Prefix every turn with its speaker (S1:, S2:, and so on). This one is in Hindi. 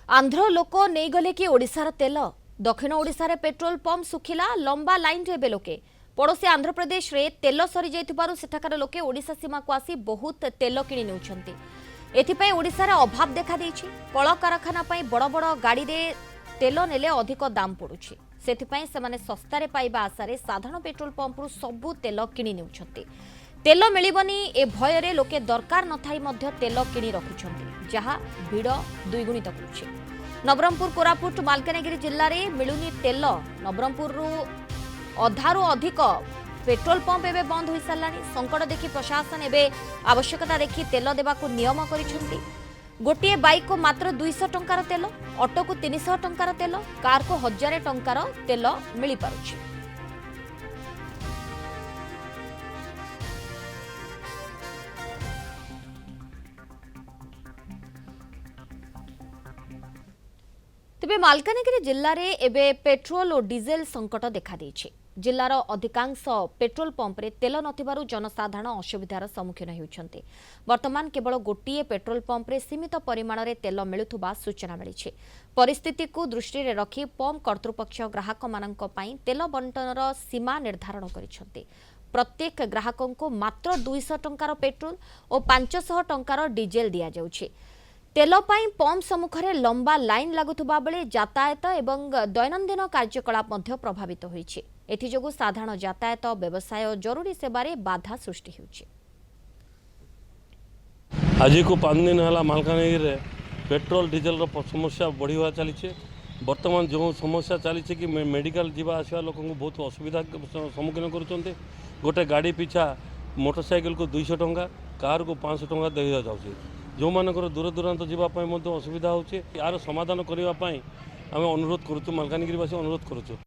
S1: आंध्र लोक नहीं गले कि ओडिशार तेल दक्षिण ओडिशार पेट्रोल पंप सुखिला लंबा लाइन रे लोके पड़ोसी आंध्र प्रदेश रे तेल सरी जाइथिबारु सेठाकार लोके ओडिशा सीमा को आसी बहुत तेल किनि नेउछंती। एथिपई ओडिशार अभाव देखा देछि। कल कारखाना पई बड़ बड़ गाड़ी रे तेल नेले अधिक दाम पड़ुछि। सेथिपई सेमाने सस्तारे पाइबा आशारे साधारण पेट्रोल पंपरु सबु तेल किनि नेउछंती। तेल मिलिबनी ए भयरे लोके दरकार नथाई मध्य तेल किनि रखुछंती, जहा भिड़ दुईगुणित करुछि। नवरंगपुर कोरापुट मालकानगिरी जिल्ला रे मिलुनी तेल। नवरंगपुर अधारु अधिक पेट्रोल पंप एबे बंद होई सारलानी। संकट देखि प्रशासन एबे आवश्यकता देखि तेल देबाकू नियम करिसेंती। गोटिए बाइक को मात्र 200 टंकार तेल, ऑटो को 300 टंकार तेल, कार को 1000 टंकार तेल मिली पारुछि। तेबे मालकानगिरी जिल्ला रे एबे पेट्रोल और डीजेल संकट देखा देछि। जिल्लार अधिकांश पेट्रोल पंप रे तेल नथिबारु जनसाधारण असुविधार सम्मुखीन हेउछन्ते। वर्तमान केवल गोटिए पेट्रोल पंप रे सीमित परिमाण रे तेल मिलुथुबा सूचना मिलिछि। परिस्थिति को दृष्टि रे रखी पंप कर्तृपक्ष ग्राहक मानक पई तेल बंटनर सीमा निर्धारण करिसन्ते। प्रत्येक ग्राहकों को मात्र 200 टंकार पेट्रोल और 500 टंकार डीजेल दिया जाउछि। तेल पाई पंप सम्मुखरे लंबा लाइन लागुथुबा बेले यातायात एवं दैनंदिन कार्यकलाप मध्य प्रभावित होइछि। एथिजोगु साधारण यातायात व्यवसाय जरूरी सेवारे बाधा सृष्टि होइछि।
S2: आज को 5 दिन है मालकानगिरी पेट्रोल डीजेल समस्या बढ़ी चली। बर्तमान जो समस्या चली कि मेडिकल जीवा आसवा लोक बहुत असुविधा सम्मुखीन कर। गोटे गाड़ी पिछा मोटरसाइकिल को 200 टंका, कार को 500 टंका दे जाऊँगी। जो मानकर दूर दूरांत जावाई असुविधा होची, यार समाधान करने आम अनुरोध करुँ, मालकानगिरीवासी अनुरोध करुँ।